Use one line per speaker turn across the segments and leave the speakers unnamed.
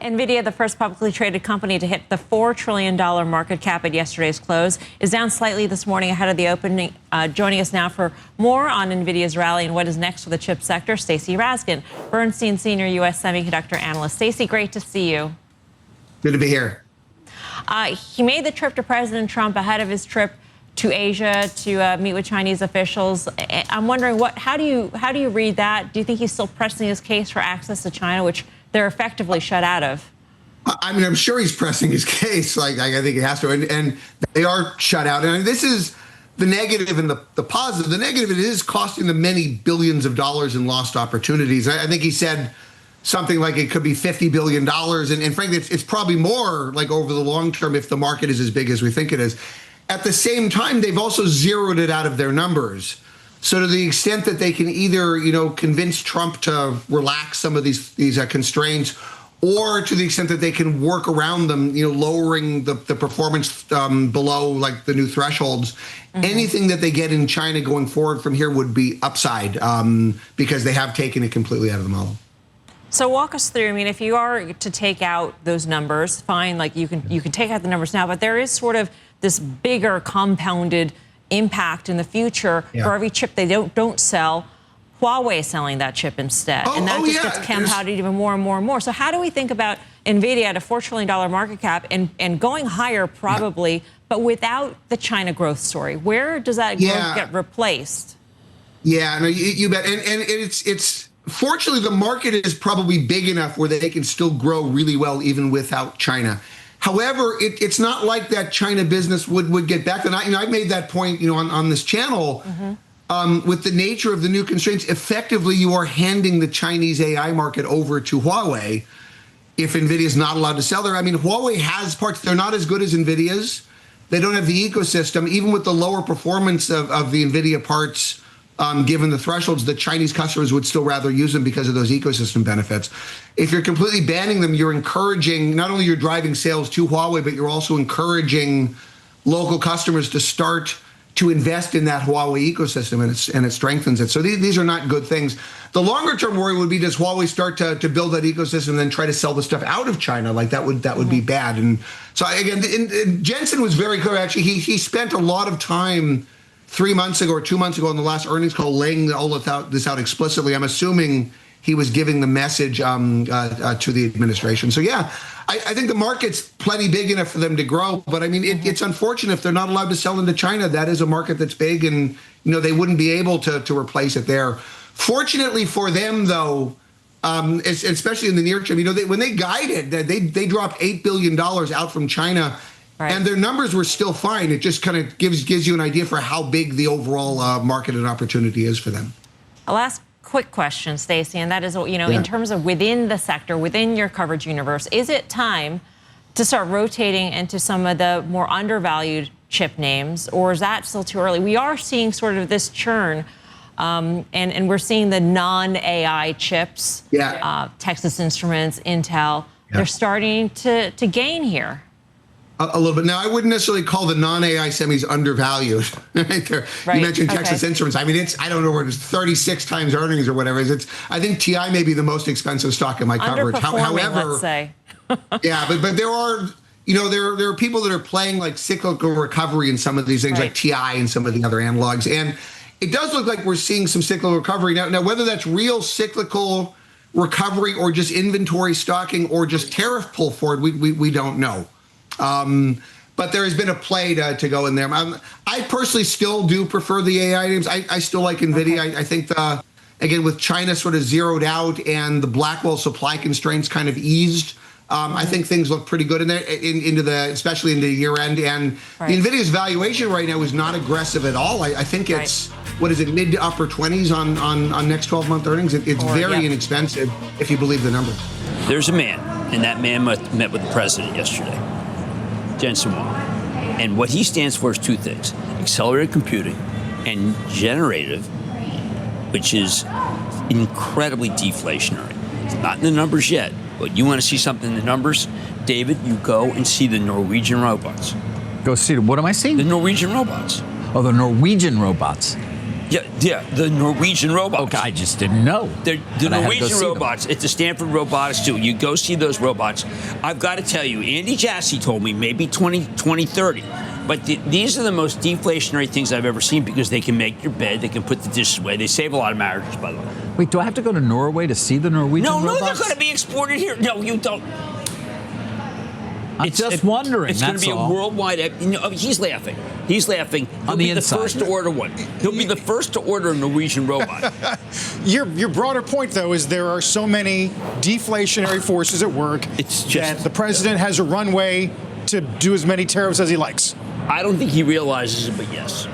NVIDIA, the first publicly traded company to hit the $4 trillion market cap at yesterday's close, is down slightly this morning ahead of the opening. Joining us now for more on NVIDIA's rally and what is next for the chip sector, Stacy Rasgon, Bernstein Senior U.S. Semiconductor Analyst. Stacy, great to see you.
Good to be here.
He made the trip to President Trump ahead of his trip to Asia to meet with Chinese officials. I'm wondering, how do you read that? Do you think he's still pressing his case for access to China, which they're effectively shut out of?
I mean, I'm sure he's pressing his case. I think he has to, and they are shut out. And this is the negative and the positive. The negative, it is costing them many billions of dollars in lost opportunities. I think he said something like it could be $50 billion. And frankly, it's probably more like over the long term if the market is as big as we think it is. At the same time, they've also zeroed it out of their numbers. So to the extent that they can either, convince Trump to relax some of these constraints, or to the extent that they can work around them, lowering the performance below like the new thresholds, anything that they get in China going forward from here would be upside because they have taken it completely out of the model.
So walk us through. I mean, if you are to take out those numbers, fine, like you can take out the numbers now, but there is sort of this bigger compounded impact in the future for every chip they don't sell. Huawei is selling that chip instead, and that just gets compounded even more and more and more. So how do we think about NVIDIA at a $4 trillion market cap and going higher probably, but without the China growth story? Where does that growth get replaced?
Yeah, no, you bet. And it's fortunately the market is probably big enough where they can still grow really well even without China. However, it's not like that China business would get back. And I made that point, on this channel. With the nature of the new constraints, effectively you are handing the Chinese AI market over to Huawei if NVIDIA is not allowed to sell there. I mean, Huawei has parts. They're not as good as NVIDIA's. They don't have the ecosystem. Even with the lower performance of the NVIDIA parts, given the thresholds, the Chinese customers would still rather use them because of those ecosystem benefits. If you're completely banning them, you're encouraging, not only you're driving sales to Huawei, but you're also encouraging local customers to start to invest in that Huawei ecosystem, and it strengthens it. So these are not good things. The longer term worry would be, does Huawei start to build that ecosystem and then try to sell the stuff out of China? Like that would be bad. And so again, Jensen was very clear. Actually, he spent a lot of time 3 months ago or 2 months ago on the last earnings call laying all of this out explicitly. I'm assuming he was giving the message to the administration. So yeah, I think the market's plenty big enough for them to grow. But I mean, it's unfortunate if they're not allowed to sell into China. That is a market that's big, and they wouldn't be able to replace it there. Fortunately for them, though, especially in the near term, when they guided, they dropped $8 billion out from China. Right. And their numbers were still fine. It just kind of gives you an idea for how big the overall market and opportunity is for them.
I'll ask a quick question, Stacy, and that is, in terms of within the sector, within your coverage universe, is it time to start rotating into some of the more undervalued chip names, or is that still too early? We are seeing sort of this churn, and we're seeing the non-AI chips, Texas Instruments, Intel, they're starting to gain here.
A little bit. Now, I wouldn't necessarily call the non-AI semis undervalued. Right there. You mentioned Texas Instruments. I mean, I don't know where it's 36 times earnings or whatever. I think TI may be the most expensive stock in my coverage. However,
let's say.
But there are, there are people that are playing like cyclical recovery in some of these things, like TI and some of the other analogs. And it does look like we're seeing some cyclical recovery now. Now, whether that's real cyclical recovery or just inventory stocking or just tariff pull forward, we don't know. But there has been a play to go in there. I personally still do prefer the AI names. I still like NVIDIA. I think, again, with China sort of zeroed out and the Blackwell supply constraints kind of eased, I think things look pretty good in there, especially into year end. And the NVIDIA's valuation right now is not aggressive at all. I think it's, what is it, mid to upper 20s on next 12-month earnings. It's very inexpensive if you believe the numbers.
There's a man, and that man met with the president yesterday. Jensen Huang. And what he stands for is two things: accelerated computing and generative, which is incredibly deflationary. It's not in the numbers yet, but you want to see something in the numbers, David, you go and see the Norwegian robots.
Go see, what am I seeing?
The Norwegian robots.
Oh, the Norwegian robots.
Yeah, the Norwegian robots.
Okay, I just didn't know.
The Norwegian robots, it's the Stanford Robotics too. You go see those robots. I've got to tell you, Andy Jassy told me maybe 2030. But these are the most deflationary things I've ever seen because they can make your bed, they can put the dishes away. They save a lot of marriages, by the way.
Wait, do I have to go to Norway to see the Norwegian robots?
No, they're going to be exported here. No, you don't.
I'm just wondering.
It's going to be a worldwide. He's laughing. He's laughing. He'll be the first to order one. He'll be the first to order a Norwegian robot.
Your broader point, though, is there are so many deflationary forces at work that the president has a runway to do as many tariffs as he likes.
I don't think he realizes it, but yes.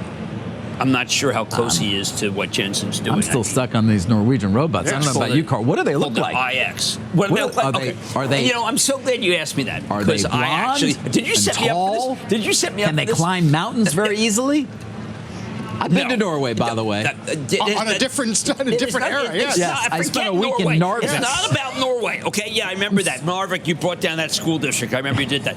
I'm not sure how close he is to what Jensen's doing.
I'm still stuck on these Norwegian robots. I don't know about you, Carl. What do they look like?
IX. What do they look like?
Are they?
You know, I'm so glad you asked me that.
Are they blonde?
Did you set me up for this? Did you set me up for this?
Can they climb mountains very easily? I've been to Norway, by the way.
On a different era, yes.
I spent a week in Narvik.
It's not about Norway, okay? Yeah, I remember that. Narvik, you brought down that school district. I remember you did that.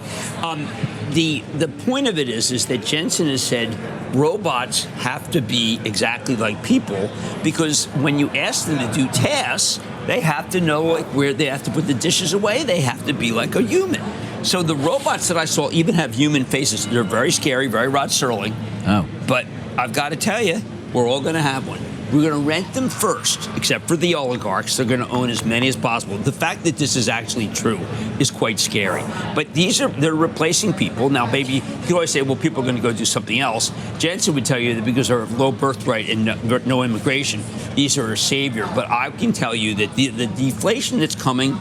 The point of it is that Jensen has said robots have to be exactly like people because when you ask them to do tasks, they have to know like where they have to put the dishes away. They have to be like a human. So the robots that I saw even have human faces. They're very scary, very Rod Serling.
Oh.
But I've got to tell you, we're all going to have one. We're going to rent them first, except for the oligarchs. They're going to own as many as possible. The fact that this is actually true is quite scary. But they're replacing people. Now, maybe you can always say, well, people are going to go do something else. Jensen would tell you that because they're of low birth rate and no immigration, these are a savior. But I can tell you that the deflation that's coming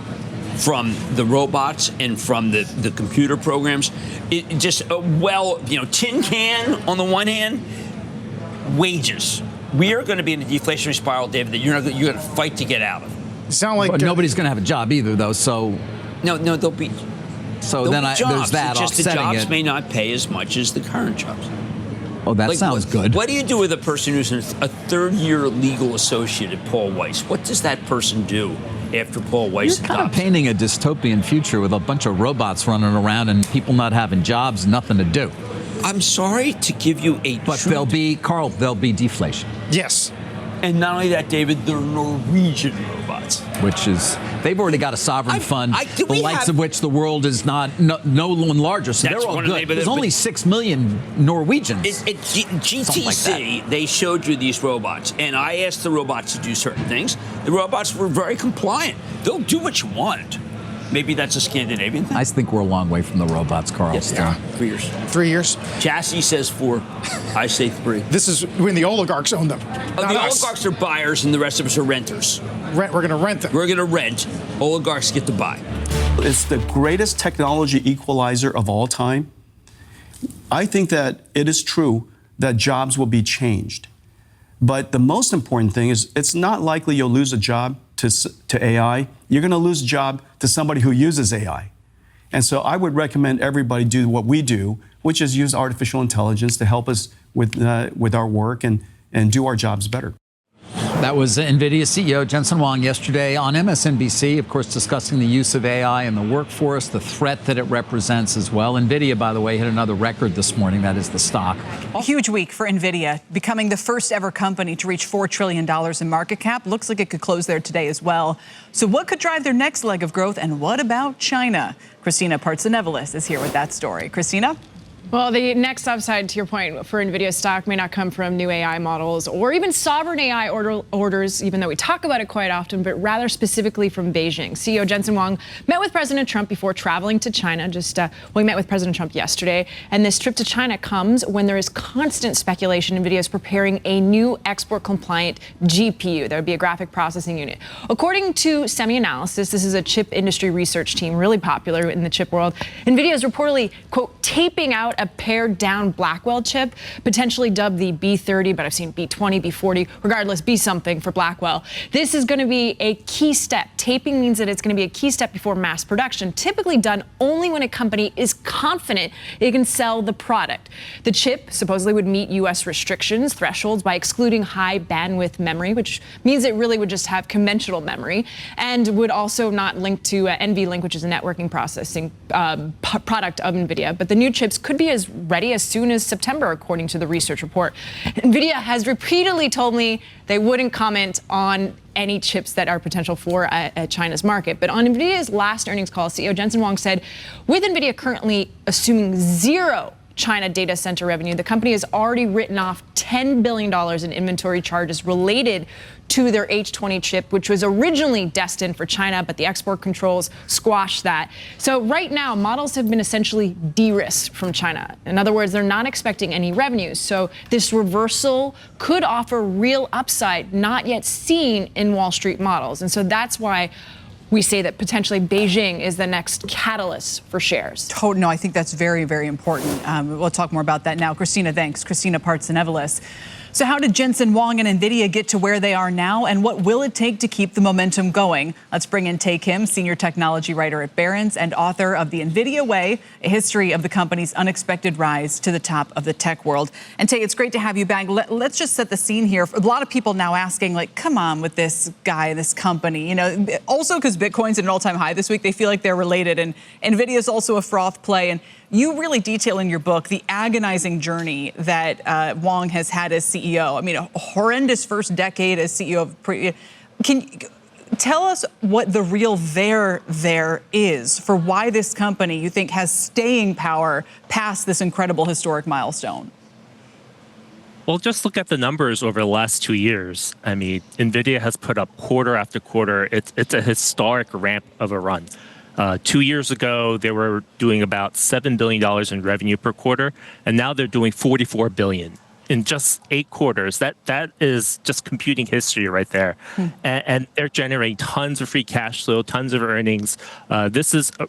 from the robots and from the computer programs, it just, tin can on the one hand, wages. We are going to be in a deflationary spiral, David, that you're going to fight to get out of.
Sound like
nobody's going to have a job either, though. So
no, they'll be.
So then there's that
just
offsetting
the jobs
it.
may not pay as much as the current jobs.
Oh, that sounds good.
What do you do with a person who's a third-year legal associate at Paul Weiss? What does that person do after Paul Weiss
You're kind of painting a dystopian future with a bunch of robots running around and people not having jobs, nothing to do.
I'm sorry to give you
But there'll be deflation.
Yes.
And not only that, David, they're Norwegian robots.
Which is, they've already got a sovereign fund, the likes of which the world is no one larger. So they're all good. There's only 6 million Norwegians.
GTC,
like
they showed you these robots, and I asked the robots to do certain things. The robots were very compliant. They'll do what you want. Maybe that's a Scandinavian thing.
I think we're a long way from the robots, Carl.
Yes, yeah. 3 years.
3 years?
Jassy says 4. I say 3.
This is when the oligarchs own them.
The oligarchs are buyers and the rest of us are renters.
We're going to rent them.
We're going to rent. Oligarchs get to buy.
It's the greatest technology equalizer of all time. I think that it is true that jobs will be changed. But the most important thing is it's not likely you'll lose a job to AI. You're going to lose a job to somebody who uses AI. And so I would recommend everybody do what we do, which is use artificial intelligence to help us with our work and do our jobs better.
That was NVIDIA CEO Jensen Huang yesterday on MSNBC, of course, discussing the use of AI in the workforce, the threat that it represents as well. NVIDIA, by the way, hit another record this morning. That is the stock.
A huge week for NVIDIA, becoming the first ever company to reach $4 trillion in market cap. Looks like it could close there today as well. So what could drive their next leg of growth, and what about China? Christina Partsenevelis is here with that story. Christina?
Well, the next upside, to your point, for NVIDIA stock may not come from new AI models or even sovereign AI orders, even though we talk about it quite often, but rather specifically from Beijing. CEO Jensen Huang met with President Trump before traveling to China. We met with President Trump yesterday. And this trip to China comes when there is constant speculation NVIDIA is preparing a new export-compliant GPU. There would be a graphic processing unit. According to SemiAnalysis, this is a chip industry research team, really popular in the chip world. NVIDIA is reportedly, quote, taping out a pared-down Blackwell chip, potentially dubbed the B30, but I've seen B20, B40, regardless, B something for Blackwell. This is going to be a key step. Taping means that it's going to be a key step before mass production, typically done only when a company is confident it can sell the product. The chip supposedly would meet U.S. restrictions, thresholds, by excluding high bandwidth memory, which means it really would just have conventional memory, and would also not link to NVLink, which is a networking processing product of NVIDIA. But the new chips could be be as ready as soon as September, according to the research report. NVIDIA has repeatedly told me they wouldn't comment on any chips that are potential for China's market. But on NVIDIA's last earnings call, CEO Jensen Huang said, with NVIDIA currently assuming zero China data center revenue, the company has already written off $10 billion in inventory charges related to their H20 chip, which was originally destined for China, but the export controls squashed that. So right now, models have been essentially de-risked from China. In other words, they're not expecting any revenues. So this reversal could offer real upside not yet seen in Wall Street models. And so that's why we say that potentially Beijing is the next catalyst for shares.
No, I think that's very, very important. We'll talk more about that now. Christina, thanks. Christina Partsenevelis. So how did Jensen Huang and NVIDIA get to where they are now, and what will it take to keep the momentum going? Let's bring in Tae Kim, senior technology writer at Barron's and author of The NVIDIA Way, a history of the company's unexpected rise to the top of the tech world. And Tae, it's great to have you back. Let's just set the scene here. A lot of people now asking, like, come on with this guy, this company. You know, also because Bitcoin's at an all-time high this week, they feel like they're related, and NVIDIA is also a froth play. And you really detail in your book the agonizing journey that Huang has had as CEO. I mean, a horrendous first decade as CEO of. Can you tell us what the real there is for why this company you think has staying power past this incredible historic milestone?
Well, just look at the numbers over the last 2 years. I mean, NVIDIA has put up quarter after quarter. It's a historic ramp of a run. 2 years ago, they were doing about $7 billion in revenue per quarter, and now they're doing $44 billion in just 8 quarters. That is just computing history right there. And they're generating tons of free cash flow, tons of earnings. This is a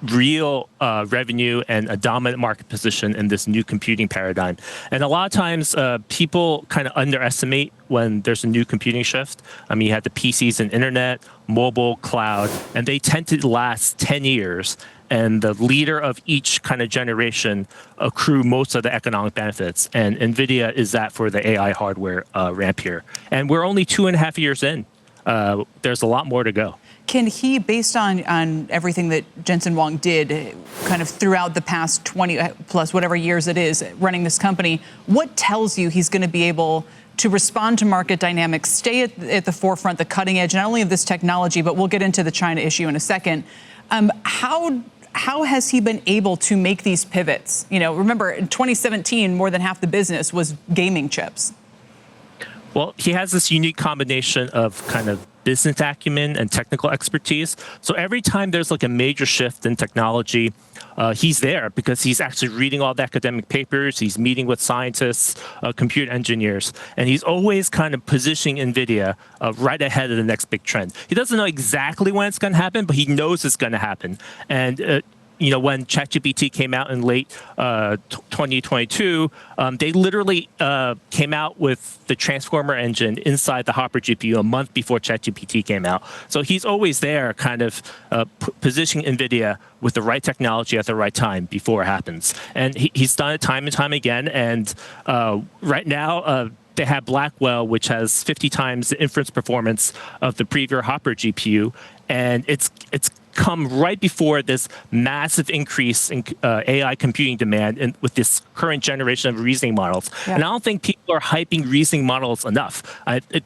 real revenue and a dominant market position in this new computing paradigm. And a lot of times people kind of underestimate when there's a new computing shift. I mean, you had the PCs and internet, mobile, cloud, and they tend to last 10 years. And the leader of each kind of generation accrue most of the economic benefits. And NVIDIA is that for the AI hardware ramp here. And we're only 2.5 years in. There's a lot more to go.
Can he, based on everything that Jensen Huang did kind of throughout the past 20 plus whatever years it is running this company, what tells you he's going to be able to respond to market dynamics, stay at the forefront, the cutting edge, not only of this technology, but we'll get into the China issue in a second. How has he been able to make these pivots? You know, remember in 2017, more than half the business was gaming chips.
Well, he has this unique combination of kind of business acumen and technical expertise. So every time there's like a major shift in technology, he's there because he's actually reading all the academic papers. He's meeting with scientists, computer engineers, and he's always kind of positioning NVIDIA right ahead of the next big trend. He doesn't know exactly when it's going to happen, but he knows it's going to happen. And you know, when ChatGPT came out in late 2022, they literally came out with the transformer engine inside the Hopper GPU a month before ChatGPT came out. So he's always there kind of positioning NVIDIA with the right technology at the right time before it happens. And he's done it time and time again. And right now, they have Blackwell, which has 50 times the inference performance of the previous Hopper GPU. And it's come right before this massive increase in AI computing demand and with this current generation of reasoning models. Yeah. And I don't think people are hyping reasoning models enough.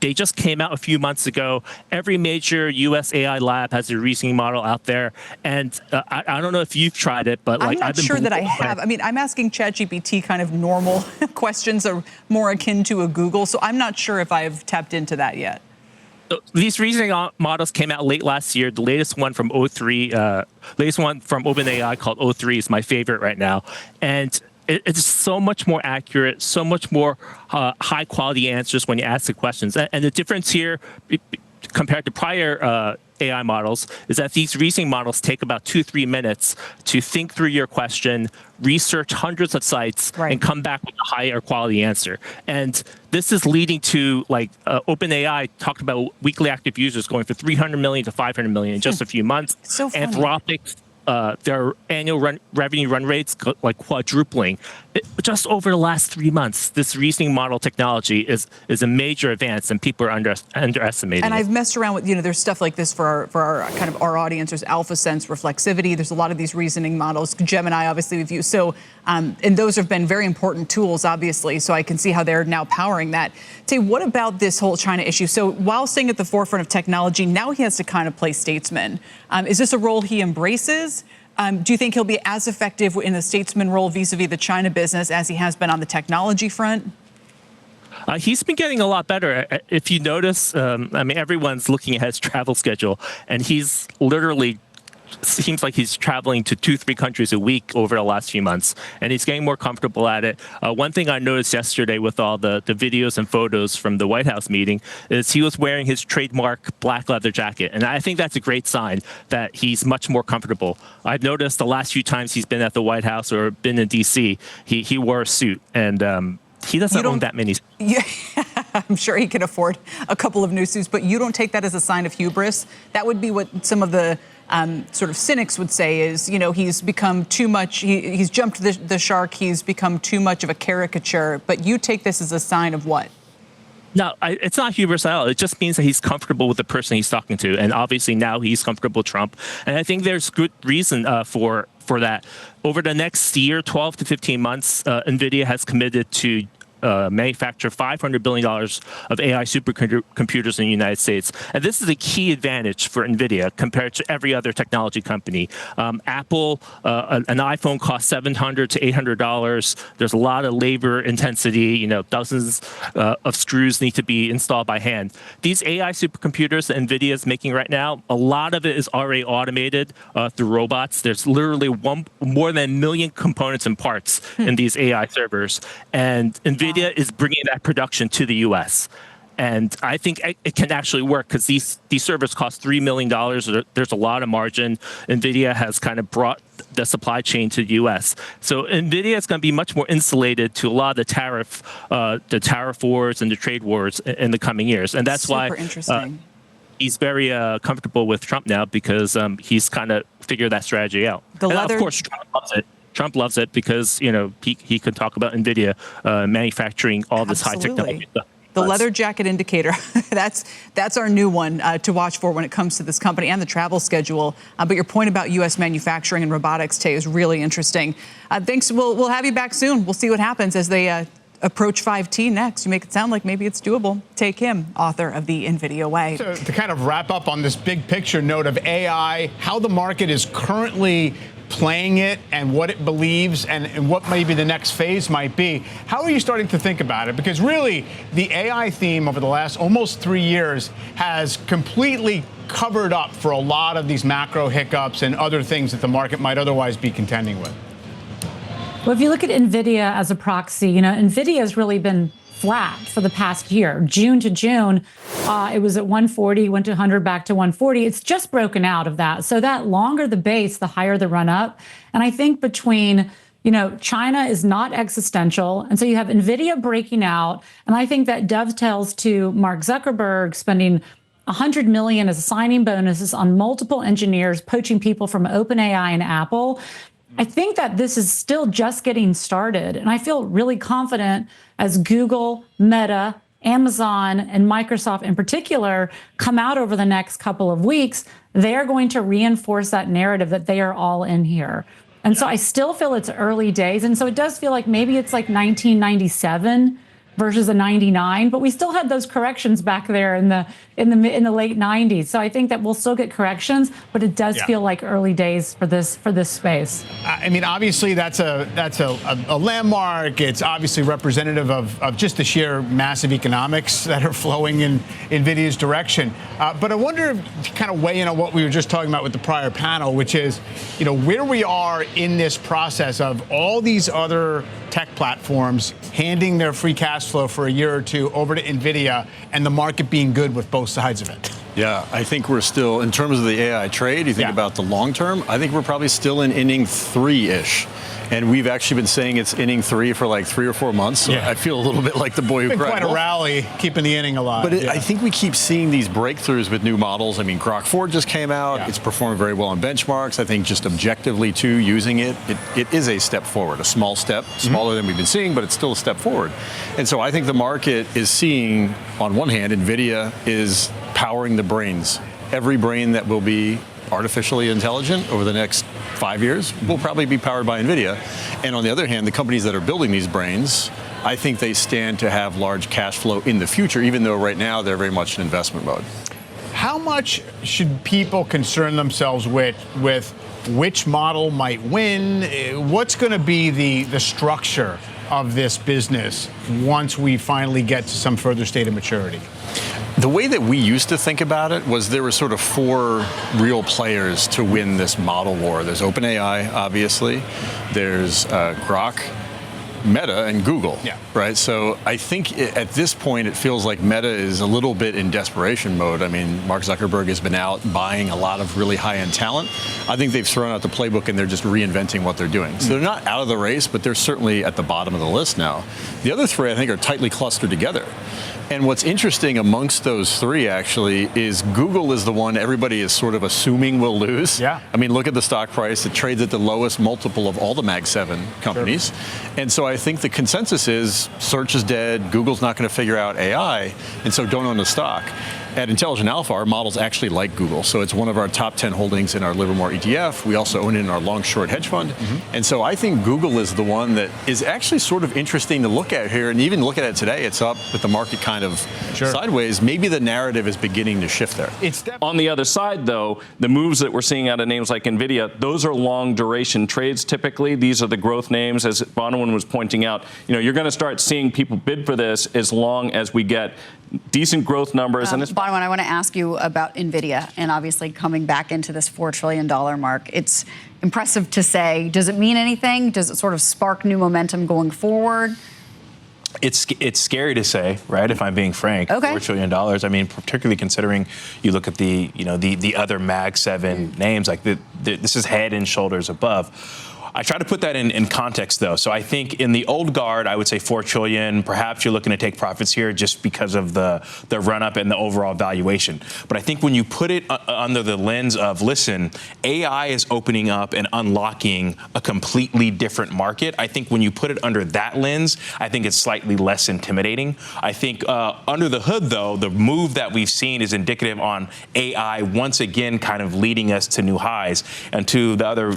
They just came out a few months ago. Every major US AI lab has a reasoning model out there. And I don't know if you've tried it, but like,
I'm not sure that I have. I mean, I'm asking ChatGPT kind of normal questions are more akin to a Google. So I'm not sure if I've tapped into that yet.
These reasoning models came out late last year. The latest one from latest one from OpenAI called O3 is my favorite right now. And it's so much more accurate, so much more high quality answers when you ask the questions. And the difference here compared to prior AI models is that these reasoning models take about 2-3 minutes to think through your question, research hundreds of sites, and come back with a higher quality answer. And this is leading to, like, OpenAI talked about weekly active users going from 300 million to 500 million in just a few months.
So funny.
their annual revenue run rates like quadrupling just over the last 3 months. This reasoning model technology is a major advance, and people are underestimating
and
it.
I've messed around with, there's stuff like this for our kind of our audience. There's AlphaSense, Reflexivity. There's a lot of these reasoning models. Gemini, obviously, we've used. So, and those have been very important tools, obviously. So I can see how they're now powering that. Tae, what about this whole China issue? So while staying at the forefront of technology, now he has to kind of play statesman. Is this a role he embraces? Do you think he'll be as effective in the statesman role vis-a-vis the China business as he has been on the technology front?
He's been getting a lot better. If you notice, everyone's looking at his travel schedule, and he's literally seems like he's traveling to 2-3 countries a week over the last few months, and he's getting more comfortable at it. One thing I noticed yesterday with all the videos and photos from the White House meeting is he was wearing his trademark black leather jacket, and I think that's a great sign that he's much more comfortable. I've noticed the last few times he's been at the White House or been in D.C., he wore a suit, and he doesn't own that many.
Yeah, I'm sure he can afford a couple of new suits, but you don't take that as a sign of hubris. That would be what some of the sort of cynics would say is, he's become too much, he's jumped the shark, he's become too much of a caricature. But you take this as a sign of what?
No, it's not hubris at all. It just means that he's comfortable with the person he's talking to. And obviously now he's comfortable with Trump. And I think there's good reason for that. Over the next year, 12 to 15 months, NVIDIA has committed to manufacture $500 billion of AI supercomputers in the United States. And this is a key advantage for NVIDIA compared to every other technology company. Apple, an iPhone costs $700 to $800. There's a lot of labor intensity. Dozens of screws need to be installed by hand. These AI supercomputers that NVIDIA is making right now, a lot of it is already automated through robots. There's literally more than 1 million components and parts in these AI servers. And NVIDIA is bringing that production to the U.S. And I think it can actually work because these servers cost $3 million. There's a lot of margin. NVIDIA has kind of brought the supply chain to the U.S. So NVIDIA is going to be much more insulated to a lot of the tariff wars and the trade wars in the coming years. And that's why he's very comfortable with Trump now because he's kind of figured that strategy out. And of course, Trump loves it. Trump loves it because, he could talk about NVIDIA manufacturing all this high technology stuff.
The leather jacket indicator, that's our new one to watch for when it comes to this company and the travel schedule. But your point about U.S. manufacturing and robotics, Tae, is really interesting. Thanks. We'll have you back soon. We'll see what happens as they approach 5T next. You make it sound like maybe it's doable. Tae Kim, author of The NVIDIA Way.
So to kind of wrap up on this big picture note of AI, how the market is currently playing it and what it believes and what maybe the next phase might be. How are you starting to think about it? Because really, the AI theme over the last almost 3 years has completely covered up for a lot of these macro hiccups and other things that the market might otherwise be contending with.
Well, if you look at NVIDIA as a proxy, NVIDIA has really been flat for the past year. June to June, it was at 140, went to 100, back to 140. It's just broken out of that. So that longer the base, the higher the run up. And I think between, China is not existential. And so you have NVIDIA breaking out. And I think that dovetails to Mark Zuckerberg spending $100 million as signing bonuses on multiple engineers, poaching people from OpenAI and Apple. I think that this is still just getting started. And I feel really confident as Google, Meta, Amazon, and Microsoft in particular come out over the next couple of weeks, they're going to reinforce that narrative that they are all in here. And so I still feel it's early days. And so it does feel like maybe it's like 1997 versus a 99, but we still had those corrections back there in the late 90s. So I think that we'll still get corrections, but it does feel like early days for this space.
I mean, obviously that's a landmark. It's obviously representative of just the sheer massive economics that are flowing in NVIDIA's direction. But I wonder to kind of weigh in on what we were just talking about with the prior panel, which is, where we are in this process of all these other tech platforms handing their free cash flow for a year or two over to NVIDIA and the market being good with both sides of it.
Yeah, I think we're still, in terms of the AI trade, you think about the long term, I think we're probably still in inning 3-ish. And we've actually been saying it's inning 3 for like 3 or 4 months. So I feel a little bit like the boy who cried.
Quite a rally, keeping the inning alive.
But I think we keep seeing these breakthroughs with new models. I mean, Grok 4 just came out. It's performing very well on benchmarks. I think just objectively, too, using it is a step forward, a small step, smaller than we've been seeing, but it's still a step forward. And so I think the market is seeing, on one hand, NVIDIA is powering the brains. Every brain that will be artificially intelligent over the next 5 years will probably be powered by NVIDIA. And on the other hand, the companies that are building these brains, I think they stand to have large cash flow in the future, even though right now they're very much in investment mode.
How much should people concern themselves with which model might win? What's going to be the structure of this business once we finally get to some further state of maturity?
The way that we used to think about it was there were sort of 4 real players to win this model war. There's OpenAI, obviously. There's Grok, Meta, and Google. Right? So I think at this point it feels like Meta is a little bit in desperation mode. I mean, Mark Zuckerberg has been out buying a lot of really high-end talent. I think they've thrown out the playbook and they're just reinventing what they're doing. So they're not out of the race, but they're certainly at the bottom of the list now. The other 3, I think, are tightly clustered together. And what's interesting amongst those 3, actually, is Google is the one everybody is sort of assuming will lose. I mean, look at the stock price. It trades at the lowest multiple of all the Mag 7 companies. And so I think the consensus is search is dead. Google's not going to figure out AI. And so don't own the stock. At Intelligent Alpha, our models actually like Google. So it's one of our top 10 holdings in our Livermore ETF. We also own it in our long-short hedge fund. And so I think Google is the one that is actually sort of interesting to look at here. And even look at it today, it's up with the market kind of sideways. Maybe the narrative is beginning to shift there.
On the other side, though, the moves that we're seeing out of names like NVIDIA, those are long duration trades typically. These are the growth names, as Bonawyn was pointing out. You know, you're going to start seeing people bid for this as long as we get decent growth numbers. And
Bonawyn, I want to ask you about NVIDIA and obviously coming back into this $4 trillion mark. It's impressive to say. Does it mean anything? Does it sort of spark new momentum going forward?
It's scary to say, right? If I'm being frank, $4 trillion. I mean, particularly considering you look at the other Mag 7 names, like this is head and shoulders above. I try to put that in context, though. So I think in the old guard, I would say $4 trillion. Perhaps you're looking to take profits here just because of the run-up and the overall valuation. But I think when you put it under the lens of, listen, AI is opening up and unlocking a completely different market. I think when you put it under that lens, I think it's slightly less intimidating. I think under the hood, though, the move that we've seen is indicative on AI once again kind of leading us to new highs. And to the other,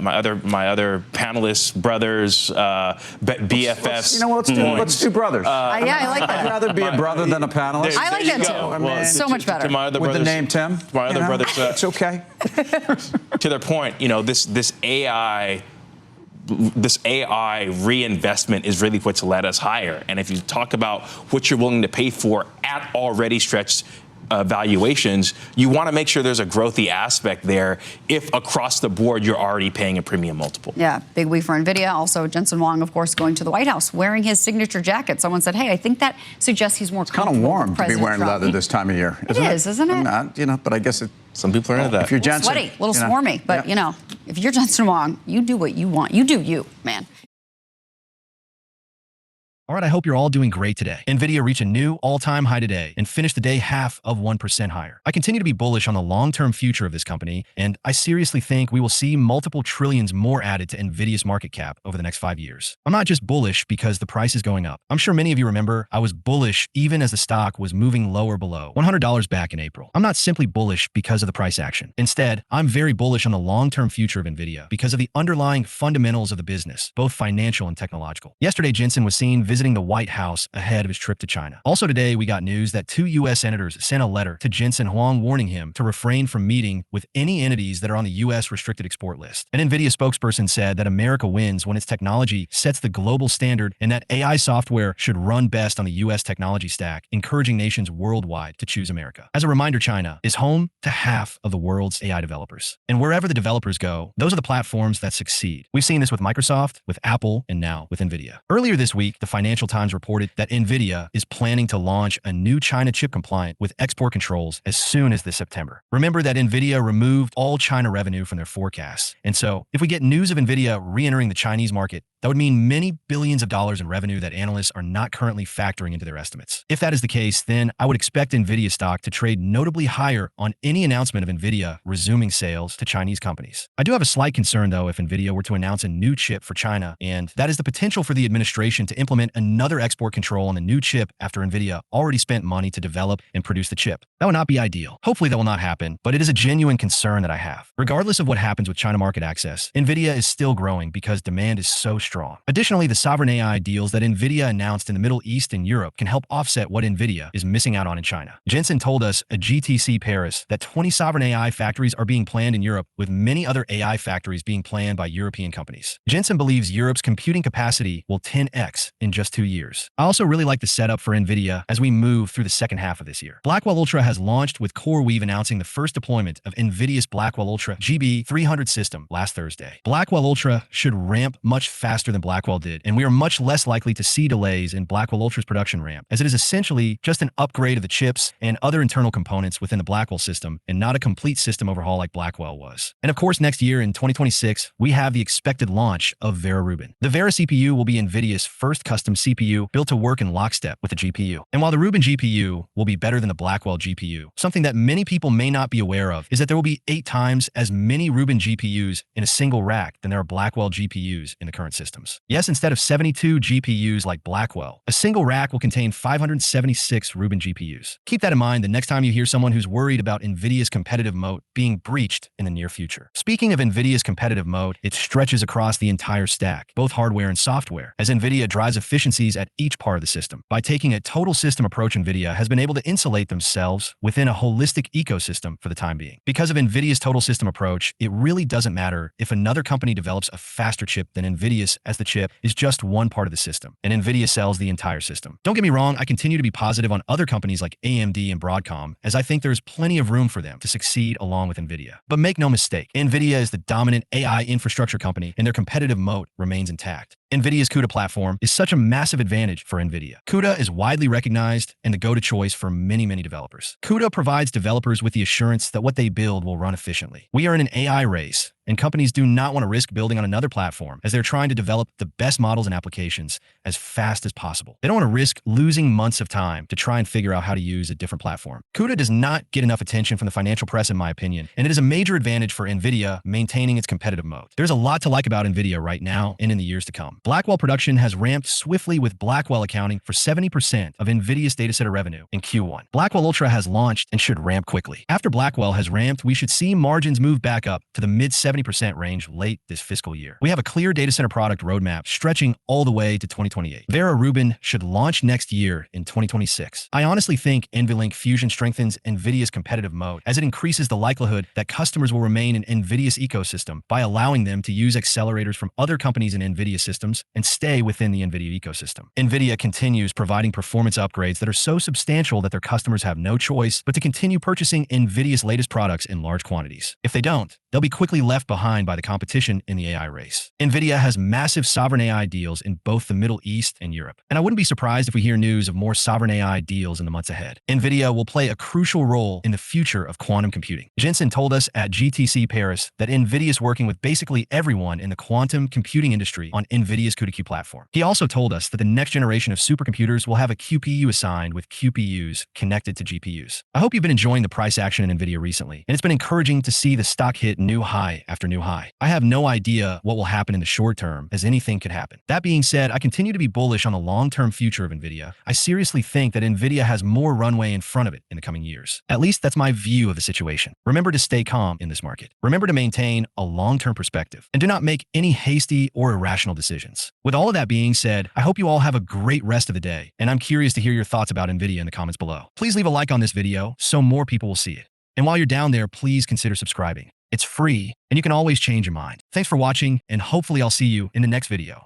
my other panelists, brothers, BFFs.
You know what? Let's do brothers.
Yeah, I like that.
I'd rather be a brother than a panelist.
I like that too.
Well,
so much better.
To my other
with
brothers,
the name Tim.
My other brothers.
It's okay.
To their point, this AI reinvestment is really what's led us higher. And if you talk about what you're willing to pay for at already stretched valuations, you want to make sure there's a growthy aspect there if across the board you're already paying a premium multiple.
Yeah, big week for NVIDIA. Also, Jensen Huang, of course, going to the White House wearing his signature jacket. Someone said, hey, I think that suggests he's more comfortable.
It's kind of warm
with
to be
President
wearing
Trump.
leather this time of year.
It is, isn't it?
I'm not, but I guess
some people are into that.
If you're Jensen,
sweaty, a little swarmy, but if you're Jensen Huang, you do what you want. You do you, man.
All right, I hope you're all doing great today. NVIDIA reached a new all-time high today and finished the day 0.5% higher. I continue to be bullish on the long-term future of this company, and I seriously think we will see multiple trillions more added to NVIDIA's market cap over the next 5 years. I'm not just bullish because the price is going up. I'm sure many of you remember I was bullish even as the stock was moving lower below $100 back in April. I'm not simply bullish because of the price action. Instead, I'm very bullish on the long-term future of NVIDIA because of the underlying fundamentals of the business, both financial and technological. Yesterday, Jensen was seen visiting the White House ahead of his trip to China. Also today, we got news that 2 U.S. senators sent a letter to Jensen Huang warning him to refrain from meeting with any entities that are on the U.S. restricted export list. An NVIDIA spokesperson said that America wins when its technology sets the global standard and that AI software should run best on the U.S. technology stack, encouraging nations worldwide to choose America. As a reminder, China is home to half of the world's AI developers. And wherever the developers go, those are the platforms that succeed. We've seen this with Microsoft, with Apple, and now with NVIDIA. Earlier this week, the financial Financial Times reported that NVIDIA is planning to launch a new China chip compliant with export controls as soon as this September. Remember that NVIDIA removed all China revenue from their forecasts. And so, if we get news of NVIDIA re-entering the Chinese market, that would mean many billions of dollars in revenue that analysts are not currently factoring into their estimates. If that is the case, then I would expect NVIDIA stock to trade notably higher on any announcement of NVIDIA resuming sales to Chinese companies. I do have a slight concern, though, if NVIDIA were to announce a new chip for China, and that is the potential for the administration to implement another export control on the new chip after NVIDIA already spent money to develop and produce the chip. That would not be ideal. Hopefully that will not happen, but it is a genuine concern that I have. Regardless of what happens with China market access, NVIDIA is still growing because demand is so strong. Additionally, the sovereign AI deals that NVIDIA announced in the Middle East and Europe can help offset what NVIDIA is missing out on in China. Jensen told us at GTC Paris that 20 sovereign AI factories are being planned in Europe, with many other AI factories being planned by European companies. Jensen believes Europe's computing capacity will 10x in just 2 years. I also really like the setup for NVIDIA as we move through the second half of this year. Blackwell Ultra has launched, with CoreWeave announcing the first deployment of NVIDIA's Blackwell Ultra GB300 system last Thursday. Blackwell Ultra should ramp much faster than Blackwell did, and we are much less likely to see delays in Blackwell Ultra's production ramp, as it is essentially just an upgrade of the chips and other internal components within the Blackwell system, and not a complete system overhaul like Blackwell was. And of course, next year in 2026, we have the expected launch of Vera Rubin. The Vera CPU will be NVIDIA's first custom CPU built to work in lockstep with the GPU. And while the Rubin GPU will be better than the Blackwell GPU, something that many people may not be aware of is that there will be 8 times as many Rubin GPUs in a single rack than there are Blackwell GPUs in the current systems. Yes, instead of 72 GPUs like Blackwell, a single rack will contain 576 Rubin GPUs. Keep that in mind the next time you hear someone who's worried about NVIDIA's competitive moat being breached in the near future. Speaking of NVIDIA's competitive moat, it stretches across the entire stack, both hardware and software, as NVIDIA drives efficiencies at each part of the system. By taking a total system approach, NVIDIA has been able to insulate themselves within a holistic ecosystem for the time being. Because of NVIDIA's total system approach, it really doesn't matter if another company develops a faster chip than NVIDIA's, as the chip is just one part of the system, and NVIDIA sells the entire system. Don't get me wrong, I continue to be positive on other companies like AMD and Broadcom, as I think there's plenty of room for them to succeed along with NVIDIA. But make no mistake, NVIDIA is the dominant AI infrastructure company, and their competitive moat remains intact. NVIDIA's CUDA platform is such a massive advantage for NVIDIA. CUDA is widely recognized and the go-to choice for many, many developers. CUDA provides developers with the assurance that what they build will run efficiently. We are in an AI race, and companies do not want to risk building on another platform, as they're trying to develop the best models and applications as fast as possible. They don't want to risk losing months of time to try and figure out how to use a different platform. CUDA does not get enough attention from the financial press, in my opinion, and it is a major advantage for NVIDIA maintaining its competitive moat. There's a lot to like about NVIDIA right now and in the years to come. Blackwell production has ramped swiftly, with Blackwell accounting for 70% of NVIDIA's data center revenue in Q1. Blackwell Ultra has launched and should ramp quickly. After Blackwell has ramped, we should see margins move back up to the mid 70% range late this fiscal year. We have a clear data center product roadmap stretching all the way to 2028. Vera Rubin should launch next year in 2026. I honestly think NVLink Fusion strengthens NVIDIA's competitive moat, as it increases the likelihood that customers will remain in NVIDIA's ecosystem by allowing them to use accelerators from other companies in NVIDIA systems and stay within the NVIDIA ecosystem. NVIDIA continues providing performance upgrades that are so substantial that their customers have no choice but to continue purchasing NVIDIA's latest products in large quantities. If they don't, they'll be quickly left behind by the competition in the AI race. NVIDIA has massive sovereign AI deals in both the Middle East and Europe, and I wouldn't be surprised if we hear news of more sovereign AI deals in the months ahead. NVIDIA will play a crucial role in the future of quantum computing. Jensen told us at GTC Paris that NVIDIA is working with basically everyone in the quantum computing industry on NVIDIA's CUDA-Q platform. He also told us that the next generation of supercomputers will have a QPU assigned with QPUs connected to GPUs. I hope you've been enjoying the price action in NVIDIA recently, and it's been encouraging to see the stock hit new high after new high. I have no idea what will happen in the short term, as anything could happen. That being said, I continue to be bullish on the long-term future of NVIDIA. I seriously think that NVIDIA has more runway in front of it in the coming years. At least that's my view of the situation. Remember to stay calm in this market. Remember to maintain a long-term perspective, and do not make any hasty or irrational decisions. With all of that being said, I hope you all have a great rest of the day, and I'm curious to hear your thoughts about NVIDIA in the comments below. Please leave a like on this video so more people will see it. And while you're down there, please consider subscribing. It's free, and you can always change your mind. Thanks for watching, and hopefully I'll see you in the next video.